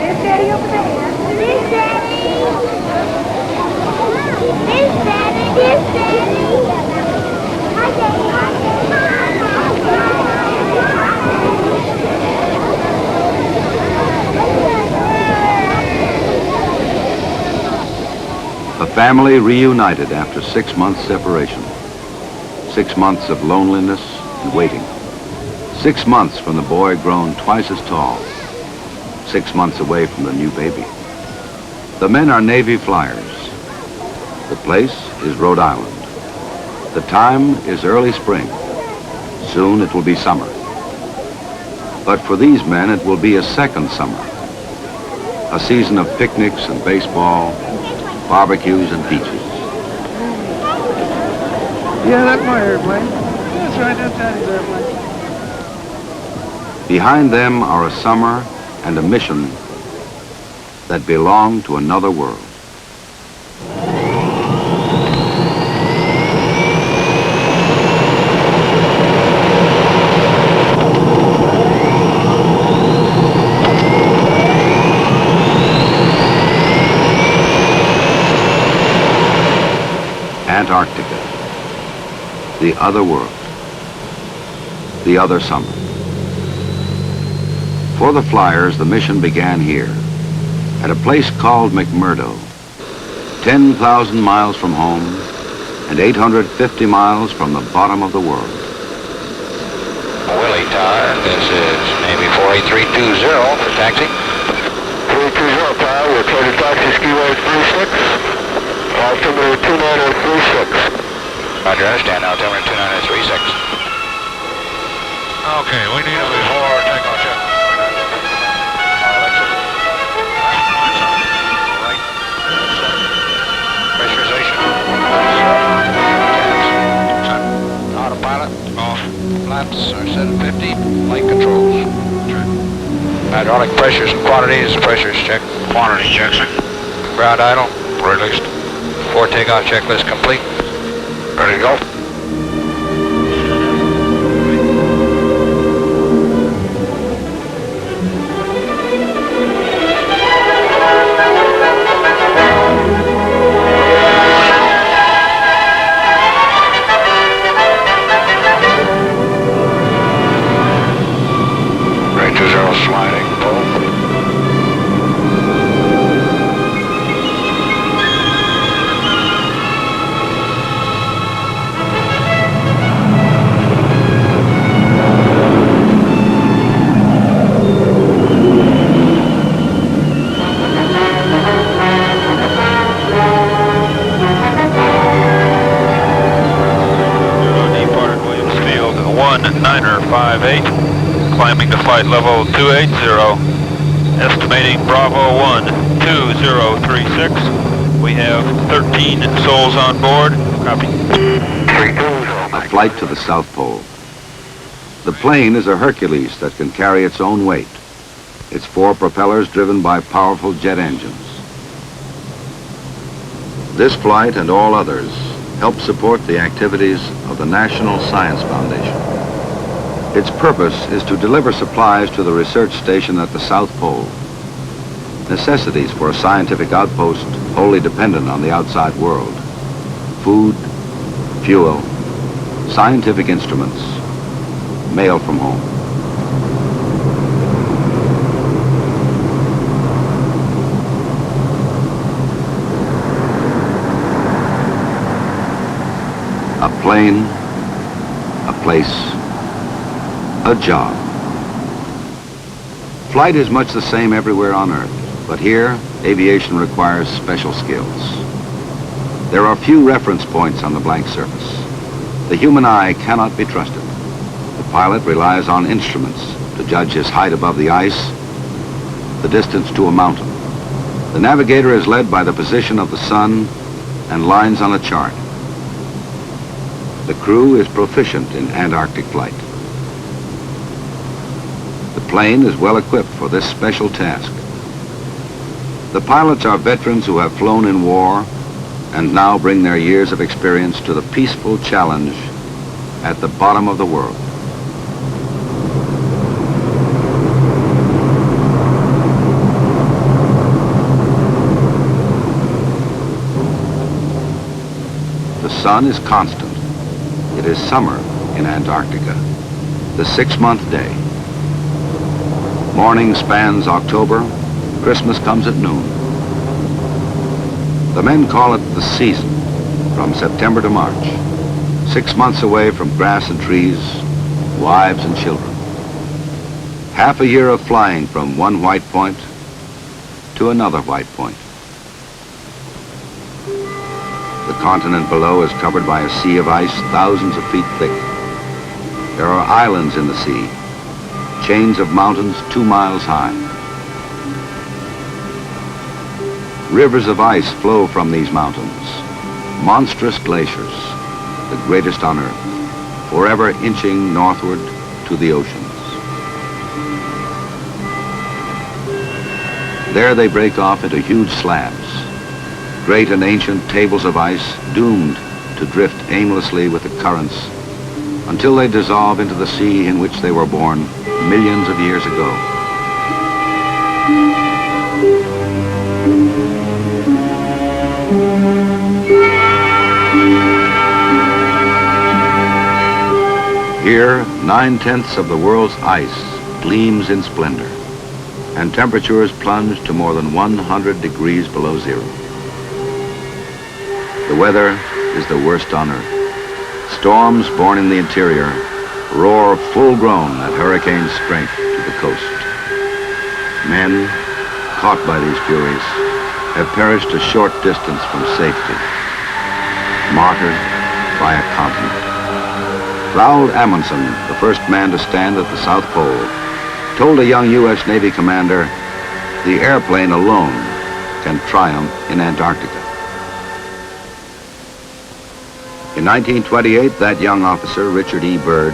There's Daddy over there. There's Daddy. There's Daddy. There's Daddy. Hi, Daddy. A family reunited after 6 months separation. 6 months of loneliness and waiting. 6 months from the boy grown twice as tall. 6 months away from the new baby. The men are Navy flyers. The place is Rhode Island. The time is early spring. Soon it will be summer. But for these men, it will be a second summer. A season of picnics and baseball, barbecues and beaches. Yeah, that's my airplane. That's right, that's Daddy's airplane. Behind them are a summer and a mission that belong to another world. Antarctica, the other world, the other summer. For the flyers, the mission began here, at a place called McMurdo, 10,000 miles from home and 850 miles from the bottom of the world. Willie Tower, this is Navy 48320 for taxi. 480 Tower, we're trying to taxi skiway 36. Altimeter 2936. Roger, understand. Altimeter 2936. Okay, we need it before takeoff check. Right. Pressurization. Autopilot off. Flaps are set at 50. Light controls. Hydraulic pressures and quantities. Pressures check. Quantity check, sir. Ground idle. Released. Before takeoff checklist complete. Ready to go. Right 20 sliding, pull. Departed Williams Field 1958, climbing to flight level 280, estimating Bravo 12036. We have 13 souls on board. Copy. A flight to the South Pole. The plane is a Hercules that can carry its own weight. Its 4 propellers driven by powerful jet engines. This flight and all others help support the activities of the National Science Foundation. Its purpose is to deliver supplies to the research station at the South Pole. Necessities for a scientific outpost wholly dependent on the outside world. Food, fuel, scientific instruments, mail from home. A plane, a place, a job. Flight is much the same everywhere on Earth, but here, aviation requires special skills. There are few reference points on the blank surface. The human eye cannot be trusted. The pilot relies on instruments to judge his height above the ice, the distance to a mountain. The navigator is led by the position of the sun and lines on a chart. The crew is proficient in Antarctic flight. The plane is well equipped for this special task. The pilots are veterans who have flown in war and now bring their years of experience to the peaceful challenge at the bottom of the world. sun is constant. It is summer in Antarctica, the 6-month day. Morning spans October, Christmas comes at noon. The men call it the season, from September to March, 6 months away from grass and trees, wives and children. Half a year of flying from one white point to another white point. The continent below is covered by a sea of ice thousands of feet thick. There are islands in the sea, chains of mountains 2 miles high. Rivers of ice flow from these mountains, monstrous glaciers, the greatest on Earth, forever inching northward to the oceans. There they break off into huge slabs, great and ancient tables of ice doomed to drift aimlessly with the currents until they dissolve into the sea in which they were born millions of years ago. Here, 9/10 of the world's ice gleams in splendor, and temperatures plunge to more than 100 degrees below zero. The weather is the worst on Earth. Storms born in the interior roar full-grown at hurricane strength to the coast. Men, caught by these furies, have perished a short distance from safety, martyred by a continent. Raoul Amundsen, the first man to stand at the South Pole, told a young U.S. Navy commander, "The airplane alone can triumph in Antarctica." In 1928, that young officer, Richard E. Byrd,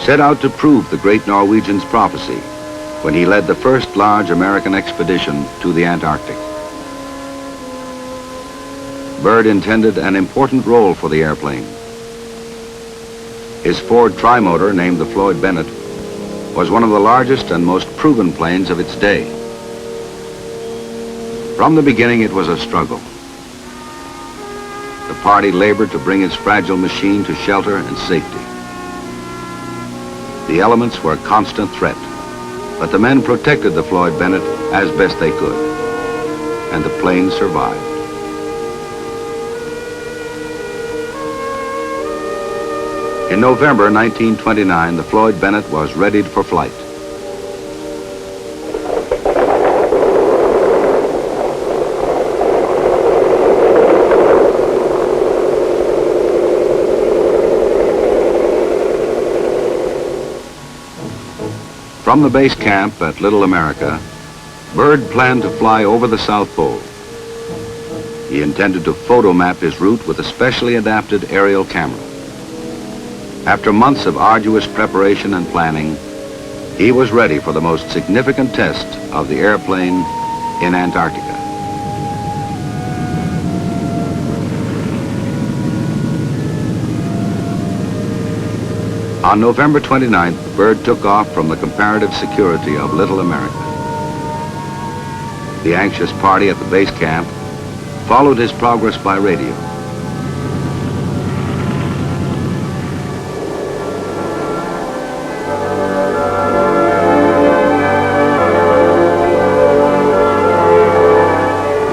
set out to prove the great Norwegian's prophecy when he led the first large American expedition to the Antarctic. Byrd intended an important role for the airplane. His Ford trimotor, named the Floyd Bennett, was one of the largest and most proven planes of its day. From the beginning, it was a struggle. The party labored to bring its fragile machine to shelter and safety. The elements were a constant threat, but the men protected the Floyd Bennett as best they could, and the plane survived. In November 1929, the Floyd Bennett was readied for flight. From the base camp at Little America, Byrd planned to fly over the South Pole. He intended to photo map his route with a specially adapted aerial camera. After months of arduous preparation and planning, he was ready for the most significant test of the airplane in Antarctica. On November 29th, Byrd took off from the comparative security of Little America. The anxious party at the base camp followed his progress by radio.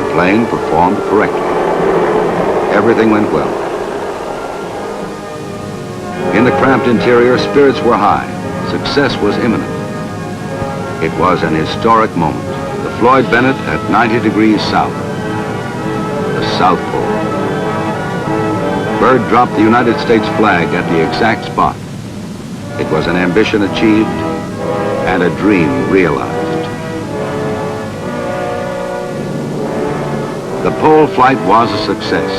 The plane performed correctly. Everything went well. In the cramped interior, spirits were high. Success was imminent. It was an historic moment. The Floyd Bennett at 90 degrees south. The South Pole. Byrd dropped the United States flag at the exact spot. It was an ambition achieved and a dream realized. The pole flight was a success.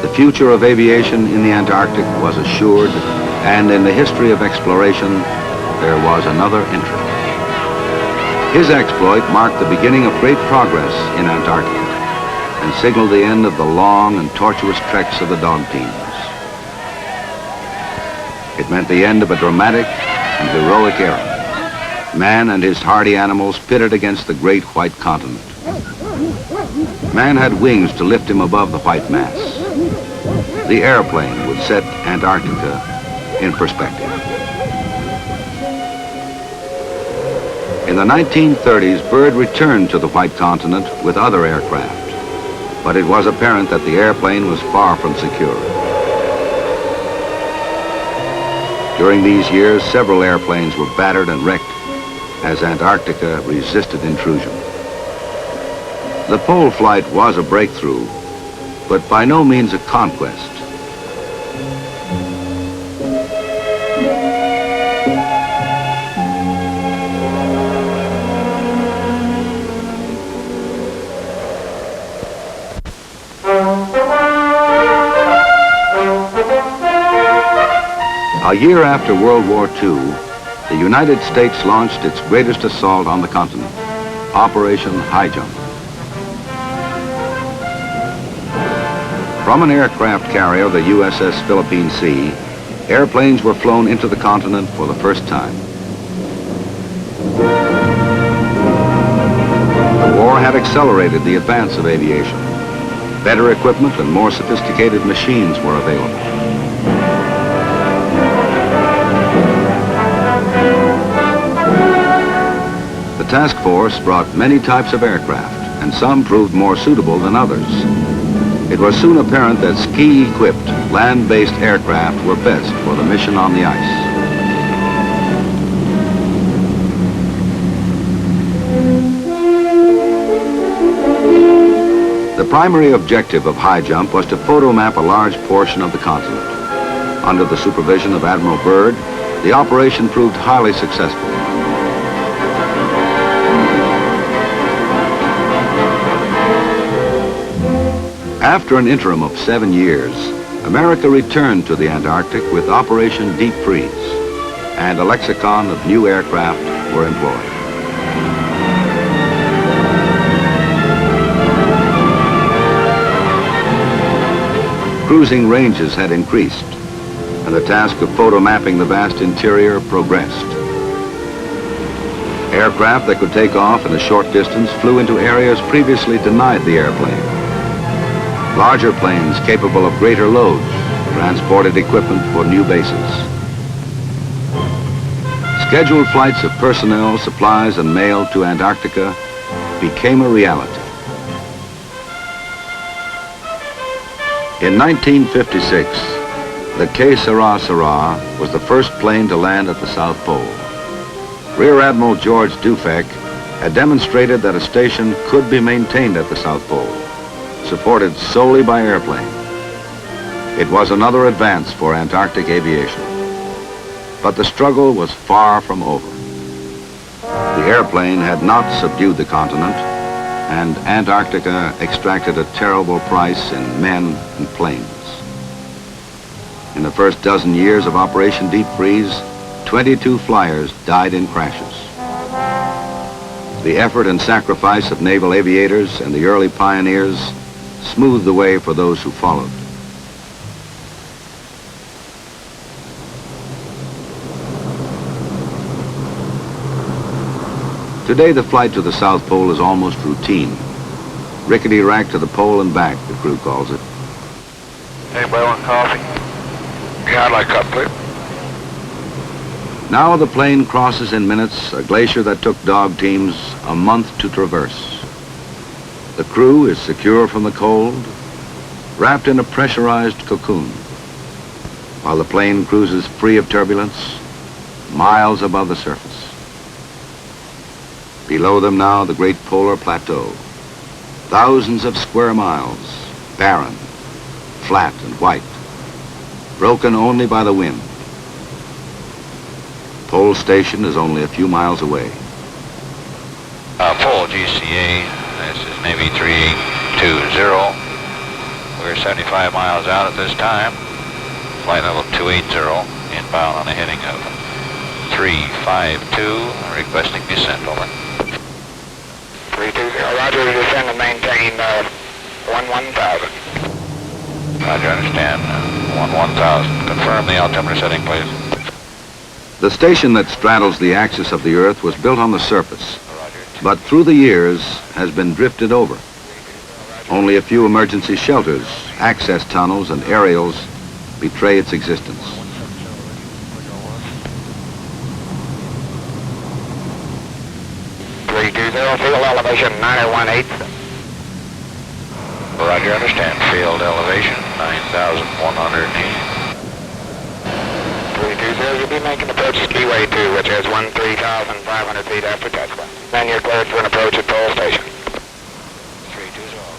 The future of aviation in the Antarctic was assured, and in the history of exploration, there was another entry. His exploit marked the beginning of great progress in Antarctica and signaled the end of the long and tortuous treks of the dog teams. It meant the end of a dramatic and heroic era. Man and his hardy animals pitted against the great white continent. Man had wings to lift him above the white mass. the airplane would set Antarctica in perspective. In the 1930s, Byrd returned to the White Continent with other aircraft, but it was apparent that the airplane was far from secure. During these years, several airplanes were battered and wrecked as Antarctica resisted intrusion. The pole flight was a breakthrough, but by no means a conquest. A year after World War II, the United States launched its greatest assault on the continent, Operation High Jump. From an aircraft carrier, the USS Philippine Sea, airplanes were flown into the continent for the first time. The war had accelerated the advance of aviation. Better equipment and more sophisticated machines were available. The task force brought many types of aircraft, and some proved more suitable than others. It was soon apparent that ski-equipped, land-based aircraft were best for the mission on the ice. The primary objective of High Jump was to photomap a large portion of the continent. Under the supervision of Admiral Byrd, the operation proved highly successful. After an interim of 7 years, America returned to the Antarctic with Operation Deep Freeze, and a lexicon of new aircraft were employed. Cruising ranges had increased, and the task of photomapping the vast interior progressed. Aircraft that could take off in a short distance flew into areas previously denied the airplane. Larger planes capable of greater loads transported equipment for new bases. Scheduled flights of personnel, supplies, and mail to Antarctica became a reality. In 1956, the K-Sarah was the first plane to land at the South Pole. Rear Admiral George Dufek had demonstrated that a station could be maintained at the South Pole, supported solely by airplane. It was another advance for Antarctic aviation. But the struggle was far from over. The airplane had not subdued the continent, and Antarctica extracted a terrible price in men and planes. In the first dozen years of Operation Deep Freeze, 22 flyers died in crashes. The effort and sacrifice of naval aviators and the early pioneers smoothed the way for those who followed. Today, the flight to the South Pole is almost routine. Rickety rack to the pole and back, the crew calls it. Anybody want coffee? Yeah, I'd like a cup, please. Now the plane crosses in minutes a glacier that took dog teams a month to traverse. The crew is secure from the cold, wrapped in a pressurized cocoon, while the plane cruises free of turbulence, miles above the surface. Below them now, the great polar plateau. Thousands of square miles, barren, flat and white, broken only by the wind. Pole Station is only a few miles away. Pole GCA, this is Navy 3820. We're 75 miles out at this time. Flight level 280, inbound on a heading of 352, requesting descent, over. 320, roger, descend and maintain 11,000. Roger, understand. 11,000. Confirm the altimeter setting, please. The station that straddles the axis of the Earth was built on the surface, but through the years has been drifted over. Only a few emergency shelters, access tunnels, and aerials betray its existence. Field elevation 918. Roger, understand. Field elevation 9,180. 320, you'll be making approach to Skiway 2, which has 13,500 feet after touchdown. Then you're cleared for an approach at Toll Station.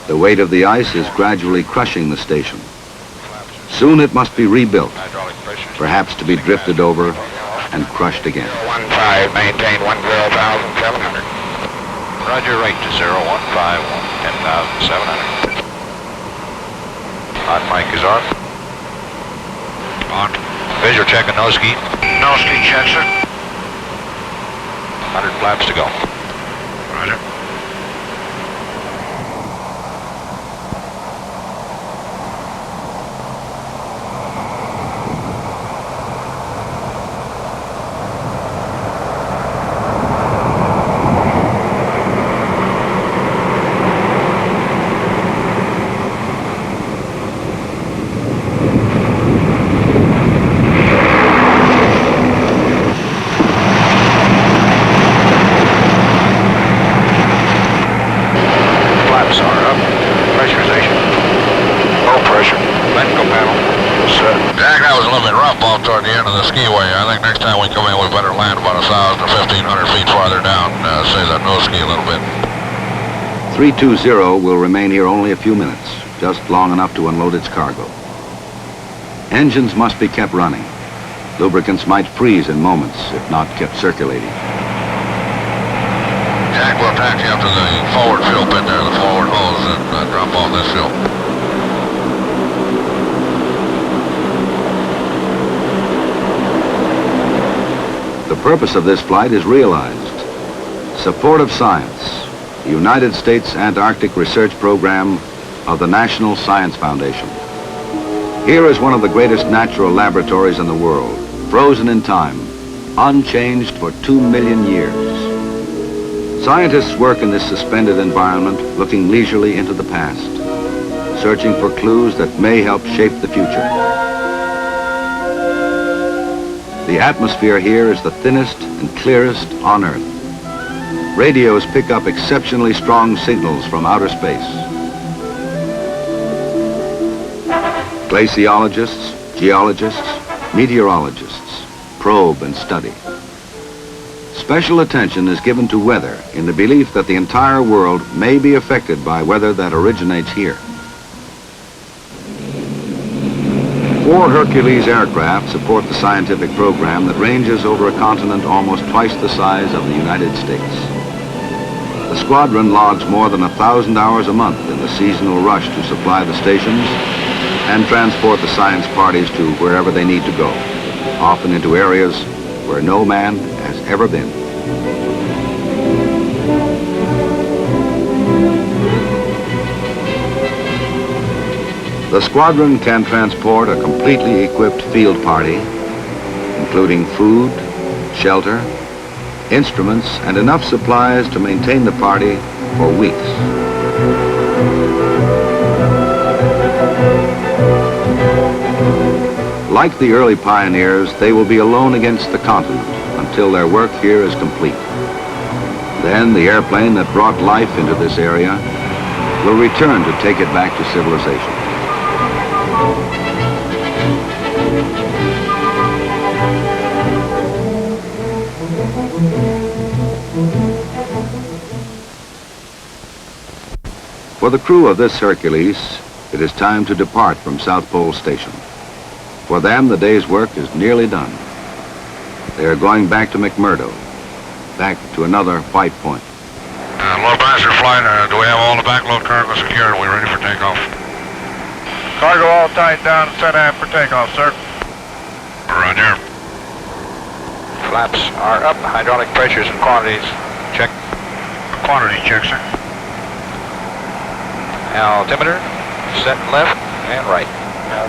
The weight of the ice is gradually crushing the station. Soon it must be rebuilt, perhaps to be drifted over and crushed again. 15, maintain 10,700. Roger, right to 015, 10,700. Hot mic is on. On. Visual check and no ski. No ski check, sir. 100 flaps to go. Roger. Toward the end of the skiway. I think next time we come in, we better land about 1,000 or 1,500 feet farther down, save that nose ski a little bit. 320 will remain here only a few minutes, just long enough to unload its cargo. Engines must be kept running. Lubricants might freeze in moments if not kept circulating. Jack will taxi up to the forward fuel pit there, the forward hose, and drop off this fuel. The purpose of this flight is realized. Support of science, the United States Antarctic Research Program of the National Science Foundation. Here is one of the greatest natural laboratories in the world, frozen in time, unchanged for 2 million years. Scientists work in this suspended environment, looking leisurely into the past, searching for clues that may help shape the future. The atmosphere here is the thinnest and clearest on Earth. Radios pick up exceptionally strong signals from outer space. Glaciologists, geologists, meteorologists probe and study. Special attention is given to weather in the belief that the entire world may be affected by weather that originates here. 4 Hercules aircraft support the scientific program that ranges over a continent almost twice the size of the United States. The squadron logs more than 1,000 hours a month in the seasonal rush to supply the stations and transport the science parties to wherever they need to go, often into areas where no man has ever been. The squadron can transport a completely equipped field party, including food, shelter, instruments, and enough supplies to maintain the party for weeks. Like the early pioneers, they will be alone against the continent until their work here is complete. Then the airplane that brought life into this area will return to take it back to civilization. For the crew of this Hercules, it is time to depart from South Pole Station. For them, the day's work is nearly done. They are going back to McMurdo, back to another white point. Low passenger flight, do we have all the backload cargo secured? Are we ready for takeoff? Cargo all tied down and set aft for takeoff, sir. Roger. Flaps are up. Hydraulic pressures and quantities. Check. Quantity check, sir. Altimeter. Set left and right. No.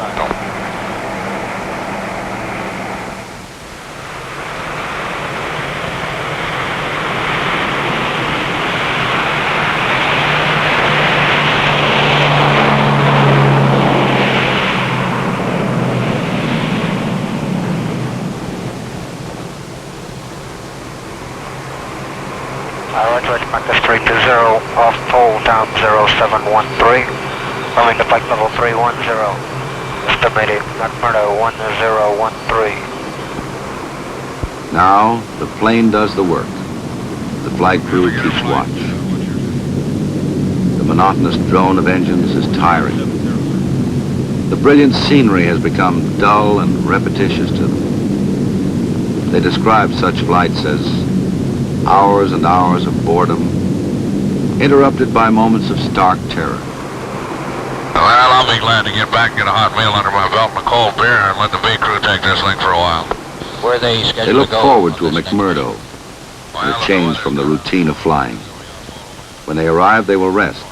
McMurdo, off pole down 0713, climbing to flight level 310, estimated McMurdo 1013. Now, the plane does the work. The flight crew keeps watch. The monotonous drone of engines is tiring. The brilliant scenery has become dull and repetitious to them. They describe such flights as hours and hours of boredom, interrupted by moments of stark terror. Well, I'll be glad to get back and get a hot meal under my belt and a cold beer and let the B crew take this thing for a while. Where are they scheduled They look to go? forward to a McMurdo, and a change from the routine of flying. When they arrive, they will rest,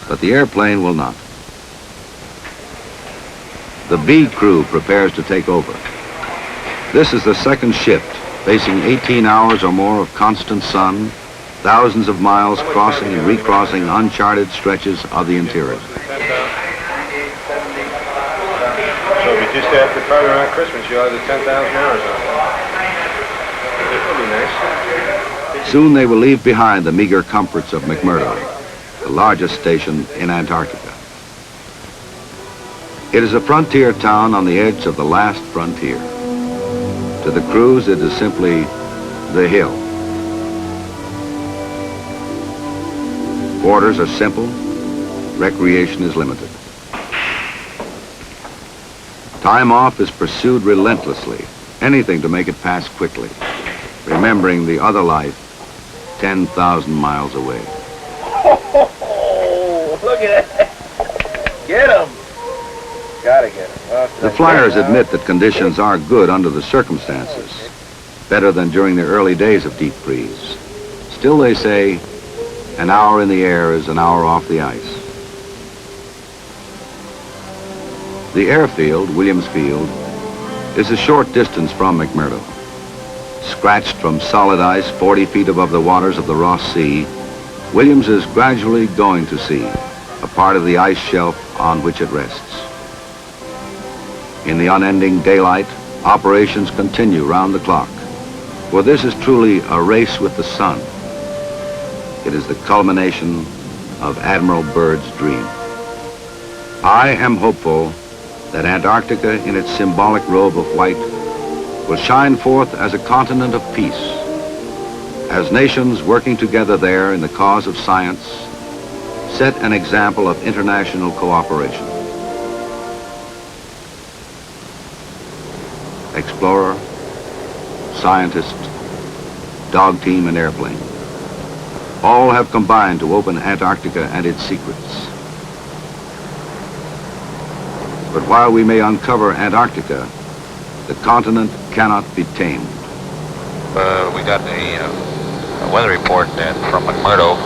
but the airplane will not. The B crew prepares to take over. This is the second shift, facing 18 hours or more of constant sun, thousands of miles crossing and recrossing uncharted stretches of the interior. So we just after probably around Christmas, you'll have the 10,000 hours on it. That'll be nice. Soon they will leave behind the meager comforts of McMurdo, the largest station in Antarctica. It is a frontier town on the edge of the last frontier. To the crews, it is simply the hill. Quarters are simple, recreation is limited. Time off is pursued relentlessly, anything to make it pass quickly, remembering the other life 10,000 miles away. Oh, look at that. Get him. Gotta get him. The flyers admit that conditions are good under the circumstances, better than during the early days of deep freeze. Still, they say, an hour in the air is an hour off the ice. The airfield, Williams Field, is a short distance from McMurdo. Scratched from solid ice 40 feet above the waters of the Ross Sea, Williams is gradually going to sea, a part of the ice shelf on which it rests. In the unending daylight, operations continue round the clock, for this is truly a race with the sun. It is the culmination of Admiral Byrd's dream. I am hopeful that Antarctica, in its symbolic robe of white, will shine forth as a continent of peace, as nations working together there in the cause of science set an example of international cooperation. Explorer, scientist, dog team, and airplane. All have combined to open Antarctica and its secrets. But while we may uncover Antarctica, the continent cannot be tamed. We got a weather report from McMurdo.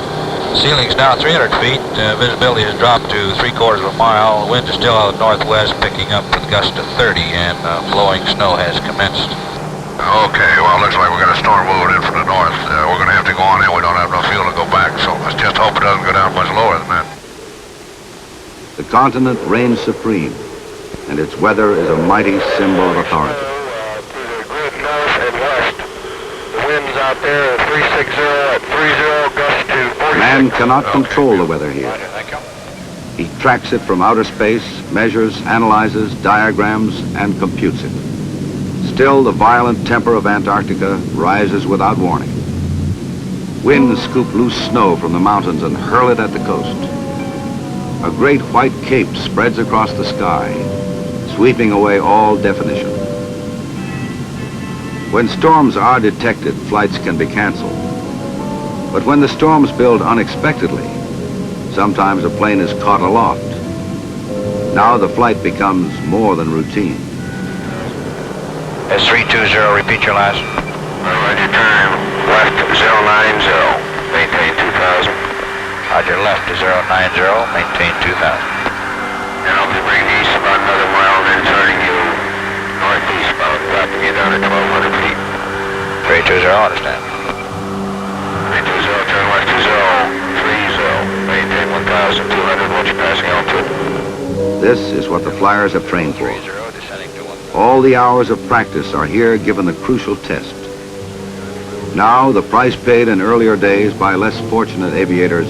Ceiling's now 300 feet. Visibility has dropped to 3/4 of a mile. The wind is still out of the northwest, picking up with gusts to 30, and blowing snow has commenced. Okay, well, looks like we got a storm moving in from the north. We're going to have to go on in. We don't have enough fuel to go back, so let's just hope it doesn't go down much lower than that. The continent reigns supreme, and its weather is a mighty symbol of authority. To the grid north and west. The winds out there are 360 at 30, gust to 46. Man cannot control the weather here. He tracks it from outer space, measures, analyzes, diagrams, and computes it. Still, the violent temper of Antarctica rises without warning. Winds scoop loose snow from the mountains and hurl it at the coast. A great white cape spreads across the sky, sweeping away all definition. When storms are detected, flights can be canceled. But when the storms build unexpectedly, sometimes a plane is caught aloft. Now the flight becomes more than routine. S320, repeat your last. Roger, time. Left 090. Maintain 2000. Roger, left to 090, maintain 2000. And I'll be bringing east about another mile, then turning you northeast about dropping you down to 1,200 feet. 320, understand. 320, turn west to 030. Maintain 1,200, watch passing altitude. This is what the flyers have trained for. 30, descending to 1. All the hours of practice are here given the crucial test. Now, the price paid in earlier days by less fortunate aviators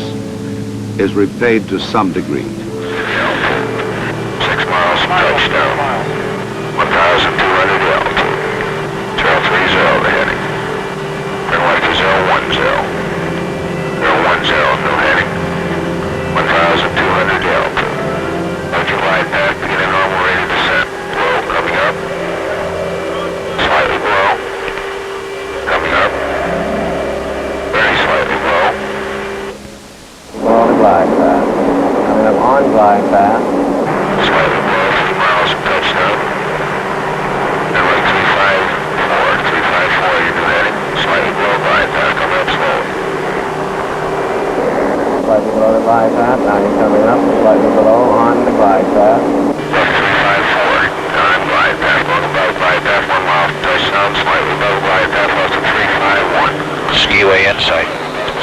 is repaid to some degree. 6 miles from touchdown. 1,200 altitude. 030 the heading. Turn left to 010. 010, no heading. 1,200 altitude. Let your glide path begin a normal rate of descent. Low coming up. Slightly below. Coming up. Very slightly below. On glide path. Coming up on glide path. Slightly below 3 miles from touchdown. And like 354, you're new heading. Slightly below glide path, coming up slowly. Slightly below the glide path. Now you're coming up. Slightly below on the glide path. Left 354, on glide path, welcome back glide path, 1 mile from touchdown, slightly below glide path, left to 351. Skiway inside,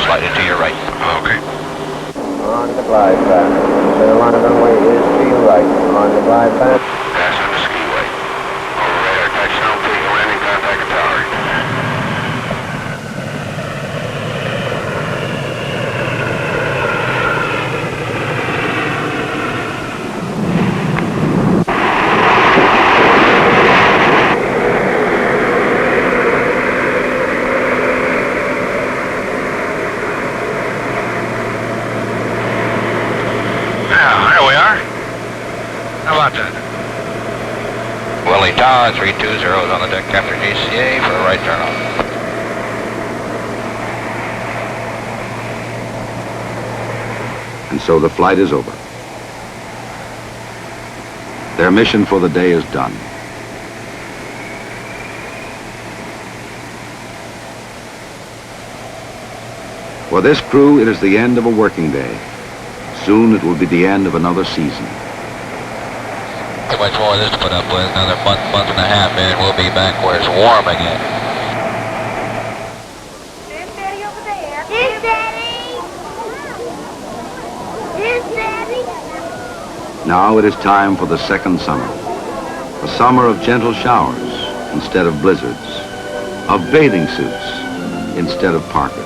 slightly to your right. Okay. On the glide path. Center line of runway is to your right. On the glide path. Pass on the skiway. Over radar touchdown, please landing, contact the tower. Willie Tower, 320 is on the deck after GCA for a right turn on. And so the flight is over. Their mission for the day is done. For this crew, it is the end of a working day. Soon it will be the end of another season. Too much more of this to put up with. Another month and a half in, we'll be back where it's warm again. Here's Daddy over there. Here's Daddy. Here's Daddy. Now it is time for the second summer. A summer of gentle showers instead of blizzards, of bathing suits instead of parkas.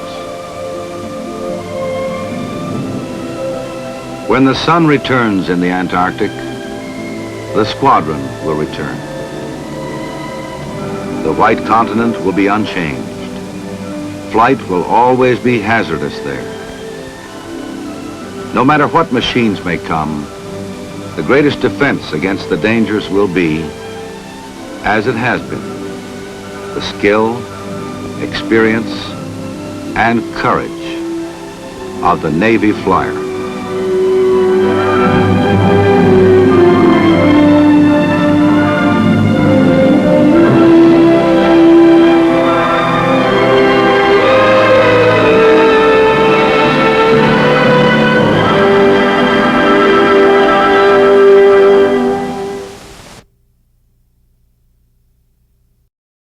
When the sun returns in the Antarctic, the squadron will return. The white continent will be unchanged. Flight will always be hazardous there. No matter what machines may come, the greatest defense against the dangers will be, as it has been, the skill, experience, and courage of the Navy flyer.